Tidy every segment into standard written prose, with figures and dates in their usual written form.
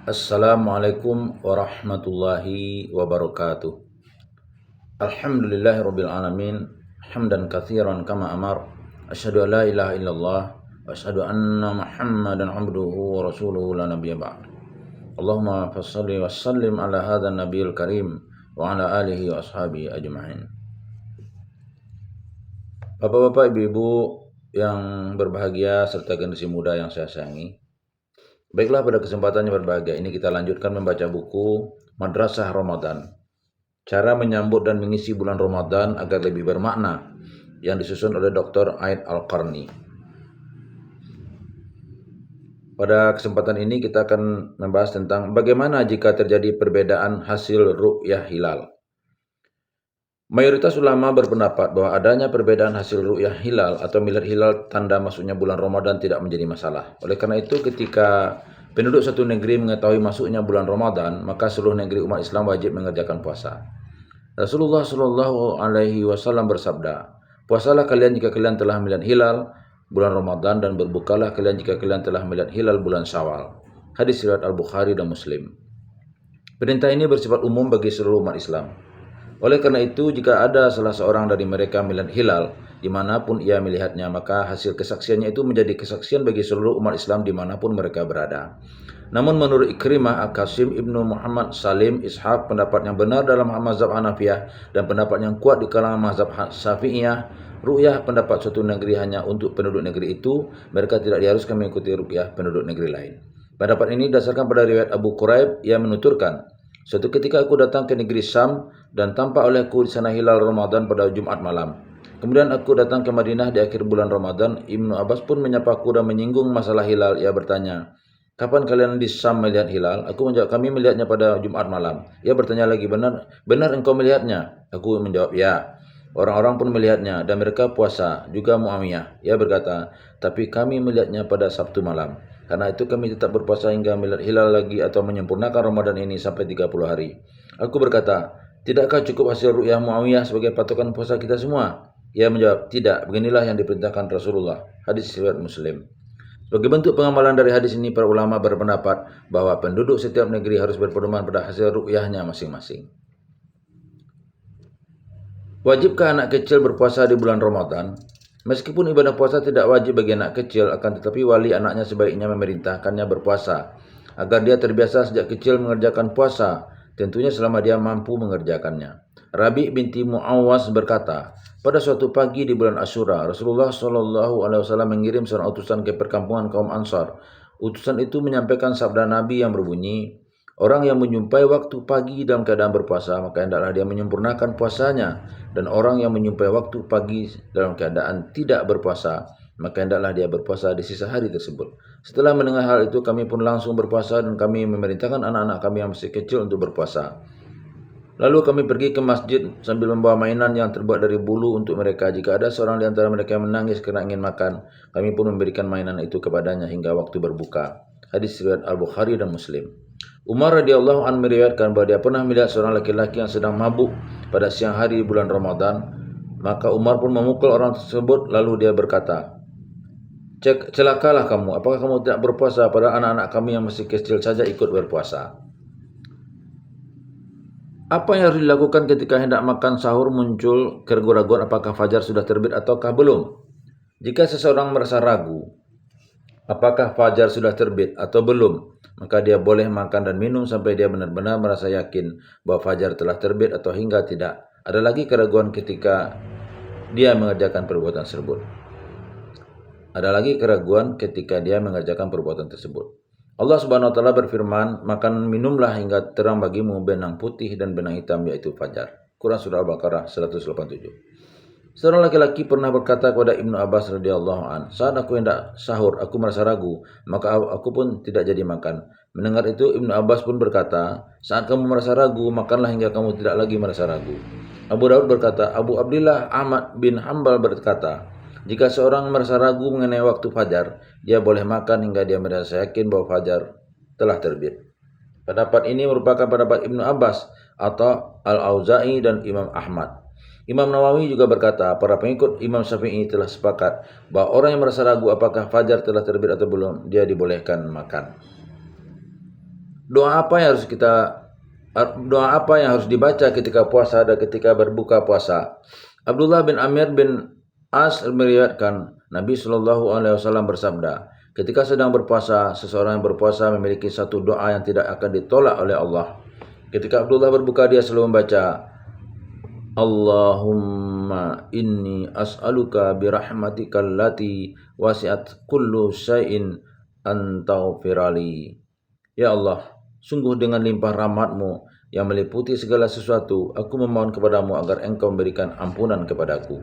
Assalamualaikum warahmatullahi wabarakatuh. Alhamdulillahirabbil alamin, hamdan katsiran kama amar. Asyhadu an la ilaha illallah wa asyhadu anna Muhammadan abduhu wa rasuluhu la nabiyya ba'd. Allahumma fashalli wa sallim ala hadzal nabiyil karim wa ala alihi wa ashabihi ajma'in. Bapak-bapak, ibu-ibu yang berbahagia serta generasi muda yang saya sayangi. Baiklah, pada kesempatan yang berbahagia ini kita lanjutkan membaca buku Madrasah Ramadan. Cara menyambut dan mengisi bulan Ramadan agar lebih bermakna, yang disusun oleh Dr. Aid Al-Qarni. Pada kesempatan ini kita akan membahas tentang bagaimana jika terjadi perbedaan hasil ru'yah hilal. Mayoritas ulama berpendapat bahwa adanya perbedaan hasil ru'yah hilal atau melihat hilal tanda masuknya bulan Ramadan tidak menjadi masalah. Oleh karena itu, ketika penduduk satu negeri mengetahui masuknya bulan Ramadan, maka seluruh negeri umat Islam wajib mengerjakan puasa. Rasulullah Shallallahu Alaihi Wasallam bersabda, "Puasalah kalian jika kalian telah melihat hilal bulan Ramadan, dan berbukalah kalian jika kalian telah melihat hilal bulan Syawal." Hadis riwayat Al-Bukhari dan Muslim. Perintah ini bersifat umum bagi seluruh umat Islam. Oleh karena itu, jika ada salah seorang dari mereka melihat hilal dimanapun ia melihatnya, maka hasil kesaksiannya itu menjadi kesaksian bagi seluruh umat Islam dimanapun mereka berada. Namun menurut Ikrimah, Al-Qasim, Ibnu Muhammad, Salim, Ishaq, pendapat yang benar dalam mazhab Hanafiyah dan pendapat yang kuat di kalangan mazhab Syafi'iyah, ru'yah pendapat suatu negeri hanya untuk penduduk negeri itu, mereka tidak diharuskan mengikuti ru'yah penduduk negeri lain. Pendapat ini didasarkan pada riwayat Abu Quraib yang menuturkan, "Suatu ketika aku datang ke negeri Syam dan tampak olehku di sana hilal Ramadan pada Jumat malam. Kemudian aku datang ke Madinah di akhir bulan Ramadan. Ibnu Abbas pun menyapaku dan menyinggung masalah hilal. Ia bertanya, 'Kapan kalian di Syam melihat hilal?' Aku menjawab, 'Kami melihatnya pada Jumat malam.' Ia bertanya lagi, 'Benar engkau melihatnya?' Aku menjawab, 'Ya.' Orang-orang pun melihatnya dan mereka puasa, juga Muawiyah. Ia berkata, 'Tapi kami melihatnya pada Sabtu malam. Karena itu kami tetap berpuasa hingga melihat hilal lagi atau menyempurnakan Ramadan ini sampai 30 hari. Aku berkata, 'Tidakkah cukup hasil ru'yah Muawiyah sebagai patokan puasa kita semua?' Ia menjawab, 'Tidak, beginilah yang diperintahkan Rasulullah.' Hadis riwayat Muslim. Sebagai bentuk pengamalan dari hadis ini, para ulama berpendapat bahwa penduduk setiap negeri harus berpedoman pada hasil ru'yahnya masing-masing. Wajibkah anak kecil berpuasa di bulan Ramadan? Meskipun ibadah puasa tidak wajib bagi anak kecil, akan tetapi wali anaknya sebaiknya memerintahkannya berpuasa agar dia terbiasa sejak kecil mengerjakan puasa, tentunya selama dia mampu mengerjakannya. Rabi binti Muawwas berkata, pada suatu pagi di bulan Asyura, Rasulullah Shallallahu Alaihi Wasallam mengirim seorang utusan ke perkampungan kaum Ansar. Utusan itu menyampaikan sabda Nabi yang berbunyi, orang yang menjumpai waktu pagi dalam keadaan berpuasa, maka hendaklah dia menyempurnakan puasanya. Dan orang yang menyumpai waktu pagi dalam keadaan tidak berpuasa, maka hendaklah dia berpuasa di sisa hari tersebut. Setelah mendengar hal itu, kami pun langsung berpuasa dan kami memerintahkan anak-anak kami yang masih kecil untuk berpuasa. Lalu kami pergi ke masjid sambil membawa mainan yang terbuat dari bulu untuk mereka. Jika ada seorang di antara mereka yang menangis karena ingin makan, kami pun memberikan mainan itu kepadanya hingga waktu berbuka. Hadis riwayat Al-Bukhari dan Muslim. Umar radhiyallahu anhu meriwayatkan bahwa dia pernah melihat seorang laki-laki yang sedang mabuk pada siang hari bulan Ramadan. Maka Umar pun memukul orang tersebut, lalu dia berkata, "Celakalah kamu, apakah kamu tidak berpuasa? Padahal anak-anak kami yang masih kecil saja ikut berpuasa." Apa yang harus dilakukan ketika hendak makan sahur muncul keraguan-raguan apakah fajar sudah terbit ataukah belum? Jika seseorang merasa ragu apakah fajar sudah terbit atau belum, maka dia boleh makan dan minum sampai dia benar-benar merasa yakin bahwa fajar telah terbit atau hingga tidak ada lagi keraguan ketika dia mengerjakan perbuatan tersebut. Allah Subhanahu wa taala berfirman, "Makan minumlah hingga terang bagimu benang putih dan benang hitam, yaitu fajar." Quran surah Al-Baqarah 187. Seorang laki-laki pernah berkata kepada Ibnu Abbas radhiyallahu an, "Saat aku hendak sahur, aku merasa ragu, maka aku pun tidak jadi makan." Mendengar itu, Ibnu Abbas pun berkata, "Saat kamu merasa ragu, makanlah hingga kamu tidak lagi merasa ragu." Abu Daud berkata, Abu Abdillah Ahmad bin Hambal berkata, jika seorang merasa ragu mengenai waktu fajar, dia boleh makan hingga dia merasa yakin bahwa fajar telah terbit. Pendapat ini merupakan pendapat Ibnu Abbas atau Al-Auza'i dan Imam Ahmad. Imam Nawawi juga berkata, para pengikut Imam Syafi'i telah sepakat bahwa orang yang merasa ragu apakah fajar telah terbit atau belum, dia dibolehkan makan. Doa apa yang harus dibaca ketika puasa dan ketika berbuka puasa? Abdullah bin Amir bin As meriwayatkan Nabi Shallallahu Alaihi Wasallam bersabda, ketika sedang berpuasa, seseorang yang berpuasa memiliki satu doa yang tidak akan ditolak oleh Allah. Ketika Abdullah berbuka, dia selalu membaca, Allahumma inni as'aluka birahmatika allati wasi'at kullu syai'in an taghfirali. Ya Allah, sungguh dengan limpah rahmat-Mu yang meliputi segala sesuatu, aku memohon kepadamu agar Engkau memberikan ampunan kepadaku.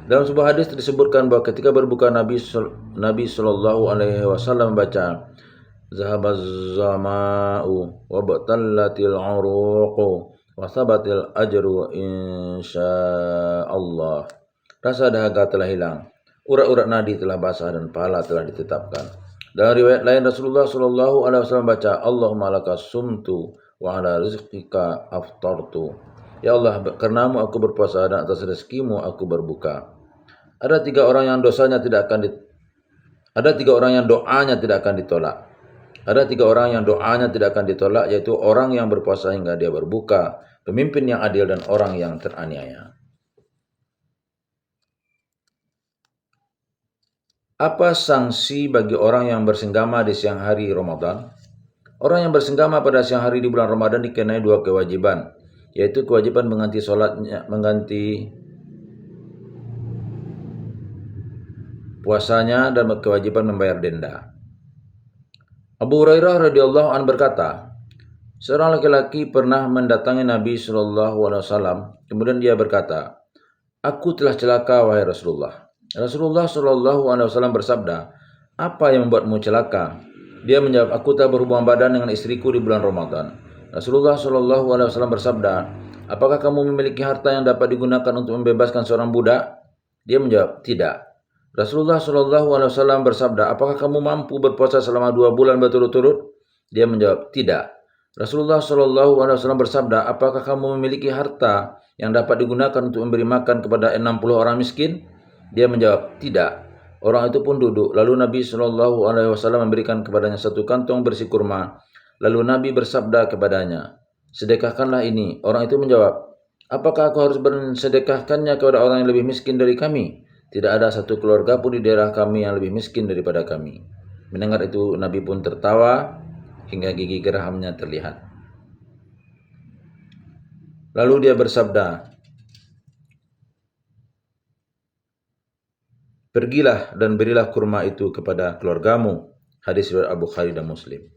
Dalam sebuah hadis disebutkan bahwa ketika berbuka Nabi Shallallahu Alaihi Wasallam membaca, Zahabaz zama'u wa batallatil uruqu wa sabatil ajru insyaallah. Rasa dahaga telah hilang, urat-urat nadi telah basah dan pahala telah ditetapkan. Dalam riwayat lain Rasulullah Shallallahu Alaihi Wasallam baca, Allahumma laka sumtu wa ala rizqika aftartu. Ya Allah, karenamu aku berpuasa dan atas rezekimu aku berbuka. Ada tiga orang yang doanya tidak akan ditolak. Ada tiga orang yang doanya tidak akan ditolak, yaitu orang yang berpuasa hingga dia berbuka, pemimpin yang adil, dan orang yang teraniaya. Apa sanksi bagi orang yang bersenggama di siang hari Ramadan? Orang yang bersenggama pada siang hari di bulan Ramadan dikenai dua kewajiban, yaitu kewajiban mengganti puasanya dan kewajiban membayar denda. Abu Hurairah radhiyallahu anhu berkata, seorang laki-laki pernah mendatangi Nabi Shallallahu Alaihi Wasallam. Kemudian dia berkata, aku telah celaka wahai Rasulullah. Rasulullah Shallallahu Alaihi Wasallam bersabda, apa yang membuatmu celaka? Dia menjawab, aku telah berhubungan badan dengan istriku di bulan Ramadan. Rasulullah Shallallahu Alaihi Wasallam bersabda, apakah kamu memiliki harta yang dapat digunakan untuk membebaskan seorang budak? Dia menjawab, tidak. Rasulullah Shallallahu Alaihi Wasallam bersabda, apakah kamu mampu berpuasa selama 2 bulan berturut-turut? Dia menjawab, tidak. Rasulullah Shallallahu Alaihi Wasallam bersabda, apakah kamu memiliki harta yang dapat digunakan untuk memberi makan kepada 60 orang miskin? Dia menjawab, tidak. Orang itu pun duduk. Lalu Nabi Shallallahu Alaihi Wasallam memberikan kepadanya satu kantong berisi kurma. Lalu Nabi bersabda kepadanya, sedekahkanlah ini. Orang itu menjawab, apakah aku harus bersedekahkannya kepada orang yang lebih miskin dari kami? Tidak ada satu keluarga pun di daerah kami yang lebih miskin daripada kami. Mendengar itu Nabi pun tertawa hingga gigi gerahamnya terlihat. Lalu dia bersabda, pergilah dan berilah kurma itu kepada keluargamu. Hadis riwayat Abu Bukhari dan Muslim.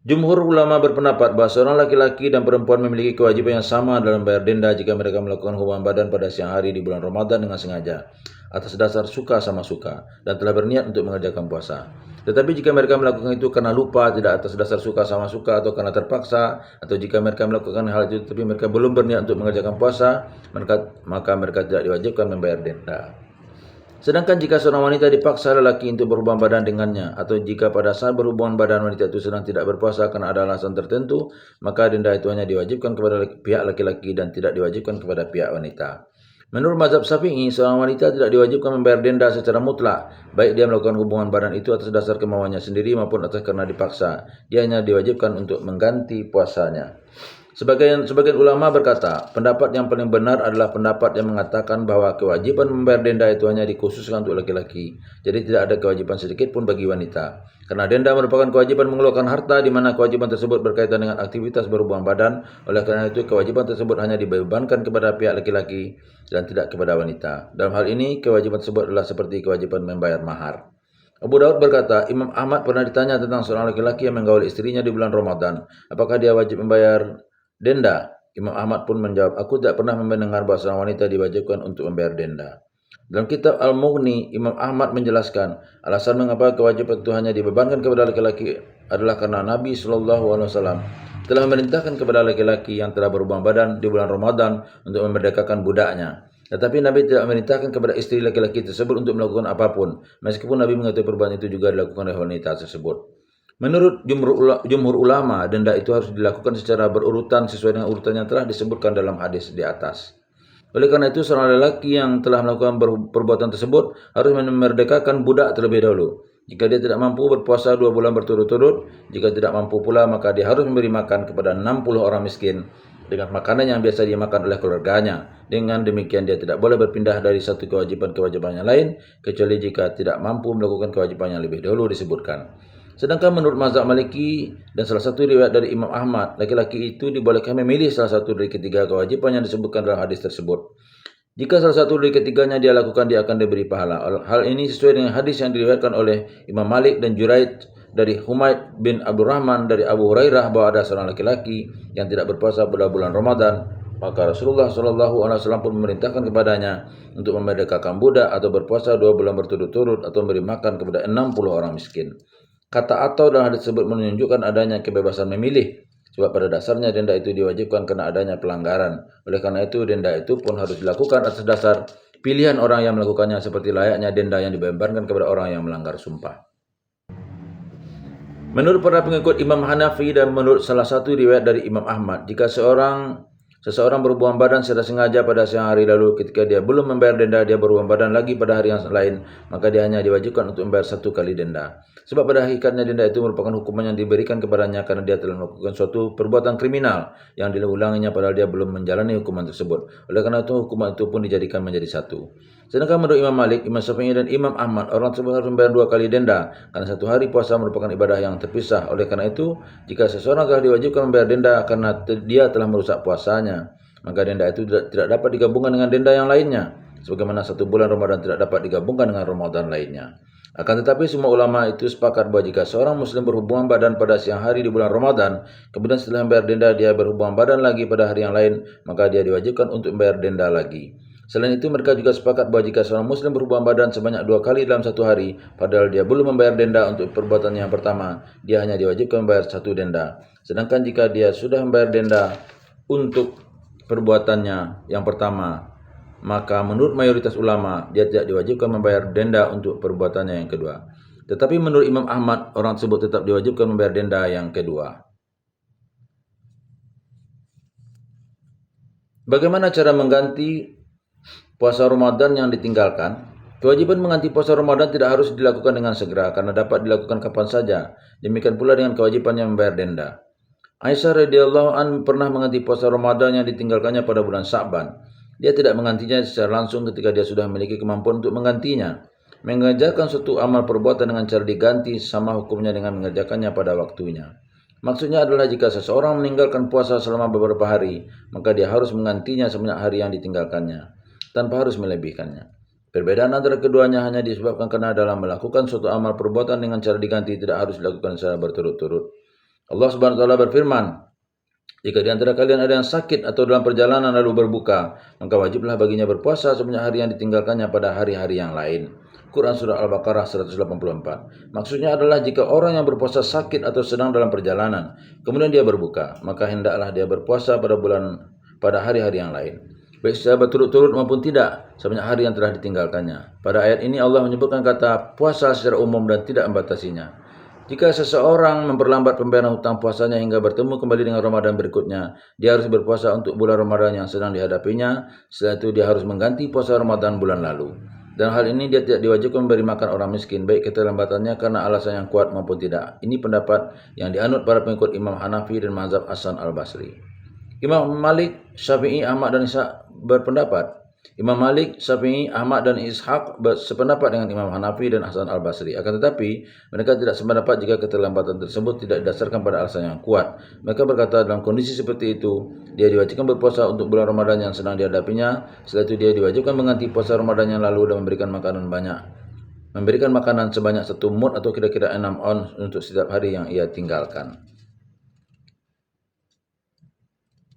Jumhur ulama berpendapat bahwa seorang laki-laki dan perempuan memiliki kewajiban yang sama dalam bayar denda jika mereka melakukan hubungan badan pada siang hari di bulan Ramadan dengan sengaja, atas dasar suka sama suka, dan telah berniat untuk mengerjakan puasa. Tetapi jika mereka melakukan itu karena lupa, tidak atas dasar suka sama suka, atau karena terpaksa, atau jika mereka melakukan hal itu tetapi mereka belum berniat untuk mengerjakan puasa, maka mereka tidak diwajibkan membayar denda. Sedangkan jika seorang wanita dipaksa lelaki untuk berhubungan badan dengannya, atau jika pada saat berhubungan badan wanita itu sedang tidak berpuasa karena ada alasan tertentu, maka denda itu hanya diwajibkan kepada pihak laki-laki dan tidak diwajibkan kepada pihak wanita. Menurut mazhab Syafi'i, seorang wanita tidak diwajibkan membayar denda secara mutlak, baik dia melakukan hubungan badan itu atas dasar kemauannya sendiri maupun atas karena dipaksa. Dia hanya diwajibkan untuk mengganti puasanya. Sebagian ulama berkata, pendapat yang paling benar adalah pendapat yang mengatakan bahwa kewajiban membayar denda itu hanya dikhususkan untuk laki-laki. Jadi tidak ada kewajiban sedikit pun bagi wanita. Karena denda merupakan kewajiban mengeluarkan harta di mana kewajiban tersebut berkaitan dengan aktivitas berhubungan badan. Oleh karena itu kewajiban tersebut hanya dibebankan kepada pihak laki-laki dan tidak kepada wanita. Dalam hal ini kewajiban tersebut adalah seperti kewajiban membayar mahar. Abu Daud berkata, Imam Ahmad pernah ditanya tentang seorang laki-laki yang menggauli istrinya di bulan Ramadan. Apakah dia wajib membayar denda? Imam Ahmad pun menjawab, aku tidak pernah mendengar bahwa seorang wanita diwajibkan untuk membayar denda. Dalam kitab Al-Mughni, Imam Ahmad menjelaskan, alasan mengapa kewajiban itu hanya dibebankan kepada laki-laki adalah karena Nabi SAW telah memerintahkan kepada laki-laki yang telah berhubungan badan di bulan Ramadan untuk memerdekakan budaknya. Tetapi Nabi tidak memerintahkan kepada istri laki-laki tersebut untuk melakukan apapun, meskipun Nabi mengetahui perbuatan itu juga dilakukan oleh wanita tersebut. Menurut jumhur ulama, denda itu harus dilakukan secara berurutan sesuai dengan urutan yang telah disebutkan dalam hadis di atas. Oleh karena itu, seorang lelaki yang telah melakukan perbuatan tersebut harus memerdekakan budak terlebih dahulu. Jika dia tidak mampu berpuasa 2 bulan berturut-turut, jika tidak mampu pula maka dia harus memberi makan kepada 60 orang miskin dengan makanan yang biasa dimakan oleh keluarganya. Dengan demikian dia tidak boleh berpindah dari satu kewajiban ke kewajiban yang lain, kecuali jika tidak mampu melakukan kewajiban yang lebih dahulu disebutkan. Sedangkan menurut mazhab Maliki dan salah satu riwayat dari Imam Ahmad, laki-laki itu dibolehkan memilih salah satu dari ketiga kewajiban yang disebutkan dalam hadis tersebut. Jika salah satu dari ketiganya dia lakukan, dia akan diberi pahala. Hal ini sesuai dengan hadis yang diriwayatkan oleh Imam Malik dan Juraid dari Humaid bin Abdurrahman dari Abu Hurairah bahwa ada seorang laki-laki yang tidak berpuasa pada bulan Ramadan. Maka Rasulullah SAW pun memerintahkan kepadanya untuk memerdekakan budak atau berpuasa 2 bulan berturut-turut atau memberi makan kepada 60 orang miskin. Kata atau dalam hadis tersebut menunjukkan adanya kebebasan memilih. Sebab pada dasarnya denda itu diwajibkan karena adanya pelanggaran. Oleh karena itu denda itu pun harus dilakukan atas dasar pilihan orang yang melakukannya seperti layaknya denda yang dibebankan kepada orang yang melanggar sumpah. Menurut para pengikut Imam Hanafi dan menurut salah satu riwayat dari Imam Ahmad, jika seseorang berhubungan badan secara sengaja pada siang hari lalu ketika dia belum membayar denda, dia berhubungan badan lagi pada hari yang lain, maka dia hanya diwajibkan untuk membayar 1 kali denda. Sebab pada hakikatnya denda itu merupakan hukuman yang diberikan kepadanya karena dia telah melakukan suatu perbuatan kriminal yang diulanginya padahal dia belum menjalani hukuman tersebut. Oleh karena itu hukuman itu pun dijadikan menjadi 1. Sedangkan menurut Imam Malik, Imam Syafi'i dan Imam Ahmad, orang tersebut harus membayar 2 kali denda karena 1 hari puasa merupakan ibadah yang terpisah. Oleh karena itu, jika seseorang telah diwajibkan membayar denda karena dia telah merusak puasanya, maka denda itu tidak dapat digabungkan dengan denda yang lainnya, sebagaimana 1 bulan Ramadan tidak dapat digabungkan dengan Ramadan lainnya. Akan tetapi semua ulama itu sepakat bahwa jika seorang muslim berhubungan badan pada siang hari di bulan Ramadan, kemudian setelah membayar denda dia berhubungan badan lagi pada hari yang lain, maka dia diwajibkan untuk membayar denda lagi. Selain itu mereka juga sepakat bahwa jika seorang muslim berhubungan badan sebanyak 2 kali dalam 1 hari, padahal dia belum membayar denda untuk perbuatan yang pertama, dia hanya diwajibkan membayar 1 denda. Sedangkan jika dia sudah membayar denda untuk perbuatannya yang pertama, maka menurut mayoritas ulama dia tidak diwajibkan membayar denda untuk perbuatannya yang kedua. Tetapi menurut Imam Ahmad, orang tersebut tetap diwajibkan membayar denda yang kedua. Bagaimana cara mengganti puasa Ramadan yang ditinggalkan? Kewajiban mengganti puasa Ramadan tidak harus dilakukan dengan segera karena dapat dilakukan kapan saja. Demikian pula dengan kewajiban yang membayar denda. Aisyah radhiyallahu an pernah mengganti puasa Ramadan yang ditinggalkannya pada bulan Sya'ban. Dia tidak menggantinya secara langsung ketika dia sudah memiliki kemampuan untuk menggantinya. Mengerjakan suatu amal perbuatan dengan cara diganti sama hukumnya dengan mengerjakannya pada waktunya. Maksudnya adalah jika seseorang meninggalkan puasa selama beberapa hari, maka dia harus menggantinya sebanyak hari yang ditinggalkannya, tanpa harus melebihkannya. Perbedaan antara keduanya hanya disebabkan karena dalam melakukan suatu amal perbuatan dengan cara diganti tidak harus dilakukan secara berturut-turut. Allah Subhanahu wa taala berfirman, jika di antara kalian ada yang sakit atau dalam perjalanan lalu berbuka, maka wajiblah baginya berpuasa sebanyak hari yang ditinggalkannya pada hari-hari yang lain. Quran Surah Al-Baqarah 184. Maksudnya adalah jika orang yang berpuasa sakit atau sedang dalam perjalanan, kemudian dia berbuka, maka hendaklah dia berpuasa pada hari-hari yang lain, baik secara berturut-turut maupun tidak, sebanyak hari yang telah ditinggalkannya. Pada ayat ini Allah menyebutkan kata puasa secara umum dan tidak membatasinya. Jika seseorang memperlambat pembayaran hutang puasanya hingga bertemu kembali dengan Ramadan berikutnya, dia harus berpuasa untuk bulan Ramadan yang sedang dihadapinya. Setelah itu dia harus mengganti puasa Ramadan bulan lalu. Dan hal ini dia tidak diwajibkan memberi makan orang miskin, baik keterlambatannya karena alasan yang kuat maupun tidak. Ini pendapat yang dianut para pengikut Imam Hanafi dan mazhab Hasan al-Basri. Imam Malik, Syafi'i, Ahmad dan Ishaq berpendapat. Imam Malik, Syafi'i, Ahmad dan Ishaq sependapat dengan Imam Hanafi dan Hasan al-Basri. Akan tetapi, mereka tidak sependapat jika keterlambatan tersebut tidak didasarkan pada alasan yang kuat. Mereka berkata dalam kondisi seperti itu, dia diwajibkan berpuasa untuk bulan Ramadan yang sedang dihadapinya. Setelah itu dia diwajibkan mengganti puasa Ramadan yang lalu dan memberikan makanan sebanyak 1 mud atau kira-kira 6 ons untuk setiap hari yang ia tinggalkan.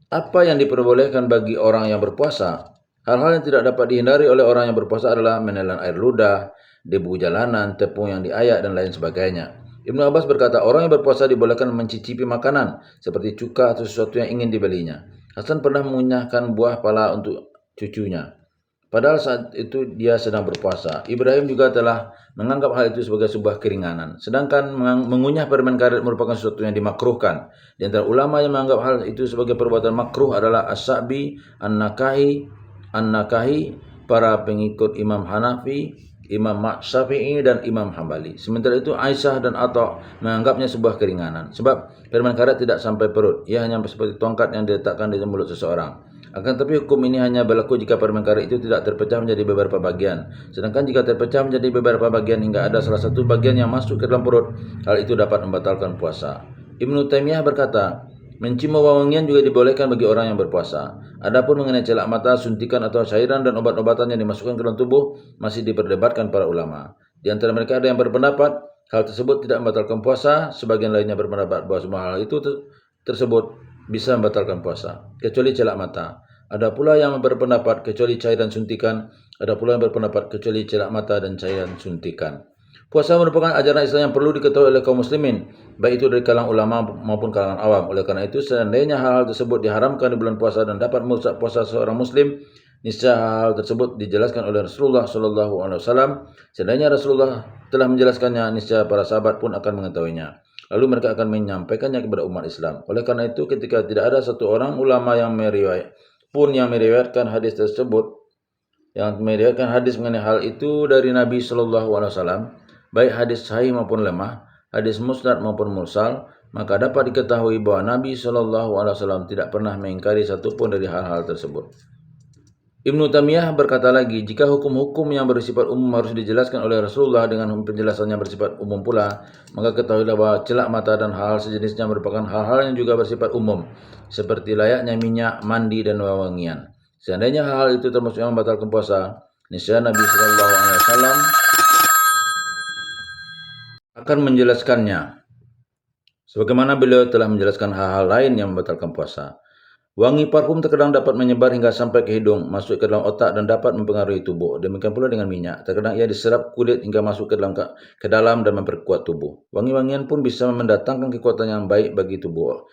Apa yang diperbolehkan bagi orang yang berpuasa? Hal-hal yang tidak dapat dihindari oleh orang yang berpuasa adalah menelan air ludah, debu jalanan, tepung yang diayak, dan lain sebagainya. Ibnu Abbas berkata, orang yang berpuasa dibolehkan mencicipi makanan seperti cuka atau sesuatu yang ingin dibelinya. Hasan pernah mengunyahkan buah pala untuk cucunya, padahal saat itu dia sedang berpuasa. Ibrahim juga telah menganggap hal itu sebagai sebuah keringanan. Sedangkan mengunyah permen karet merupakan sesuatu yang dimakruhkan. Di antara ulama yang menganggap hal itu sebagai perbuatan makruh adalah As-Sa'bi, An-Nakahi, para pengikut Imam Hanafi, Imam Syafi'i dan Imam Hambali. Sementara itu Aisyah dan Atha menganggapnya sebuah keringanan. Sebab permen karet tidak sampai perut. Ia hanya seperti tongkat yang diletakkan di mulut seseorang. Akan tetapi hukum ini hanya berlaku jika permen karet itu tidak terpecah menjadi beberapa bagian. Sedangkan jika terpecah menjadi beberapa bagian hingga ada salah satu bagian yang masuk ke dalam perut, hal itu dapat membatalkan puasa. Ibnu Taimiyah berkata, mencium wewangian juga dibolehkan bagi orang yang berpuasa. Adapun mengenai celak mata, suntikan atau cairan dan obat-obatan yang dimasukkan ke dalam tubuh masih diperdebatkan para ulama. Di antara mereka ada yang berpendapat hal tersebut tidak membatalkan puasa, sebagian lainnya berpendapat bahwa semua hal itu tersebut bisa membatalkan puasa, kecuali celak mata. Ada pula yang berpendapat kecuali cairan suntikan, ada pula yang berpendapat kecuali celak mata dan cairan suntikan. Puasa merupakan ajaran Islam yang perlu diketahui oleh kaum muslimin, baik itu dari kalangan ulama maupun kalangan awam. Oleh karena itu, seandainya hal-hal tersebut diharamkan di bulan puasa dan dapat merusak puasa seorang muslim, niscaya hal tersebut dijelaskan oleh Rasulullah SAW. Seandainya Rasulullah telah menjelaskannya, niscaya para sahabat pun akan mengetahuinya. Lalu mereka akan menyampaikannya kepada umat Islam. Oleh karena itu, ketika tidak ada satu orang ulama yang meriwayatkan hadis tersebut, yang meriwayatkan hadis mengenai hal itu dari Nabi SAW, baik hadis sahih maupun lemah, hadis musnad maupun mursal, maka dapat diketahui bahwa Nabi SAW tidak pernah mengingkari satupun dari hal-hal tersebut. Ibnu Taimiyah berkata lagi, jika hukum-hukum yang bersifat umum harus dijelaskan oleh Rasulullah dengan penjelasan yang bersifat umum pula, maka ketahuilah bahwa celak mata dan hal sejenisnya merupakan hal-hal yang juga bersifat umum, seperti layaknya minyak, mandi, dan wewangian. Seandainya hal itu termasuk yang membatalkan puasa, niscaya Nabi SAW akan menjelaskannya, sebagaimana beliau telah menjelaskan hal-hal lain yang membatalkan puasa. Wangi parfum terkadang dapat menyebar hingga sampai ke hidung, masuk ke dalam otak dan dapat mempengaruhi tubuh. Demikian pula dengan minyak. Terkadang ia diserap kulit hingga masuk ke dalam dan memperkuat tubuh. Wangi-wangian pun bisa mendatangkan kekuatan yang baik bagi tubuh.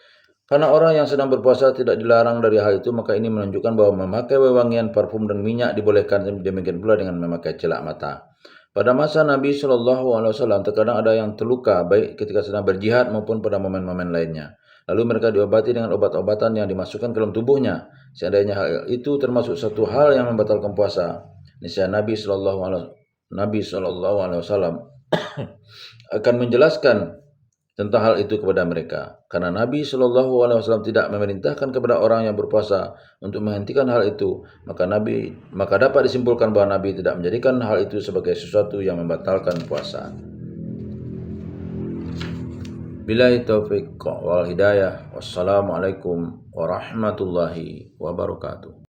Karena orang yang sedang berpuasa tidak dilarang dari hal itu, maka ini menunjukkan bahwa memakai wewangian, parfum dan minyak dibolehkan. Demikian pula dengan memakai celak mata. Pada masa Nabi SAW, terkadang ada yang terluka, baik ketika sedang berjihad maupun pada momen-momen lainnya. Lalu mereka diobati dengan obat-obatan yang dimasukkan ke dalam tubuhnya. Seandainya hal itu termasuk satu hal yang membatalkan puasa, niscaya Nabi SAW akan menjelaskan tentang hal itu kepada mereka. Karena Nabi SAW tidak memerintahkan kepada orang yang berpuasa untuk menghentikan hal itu, maka dapat disimpulkan bahwa Nabi tidak menjadikan hal itu sebagai sesuatu yang membatalkan puasa. Billahi taufiq wal hidayah. Wassalamualaikum warahmatullahi wabarakatuh.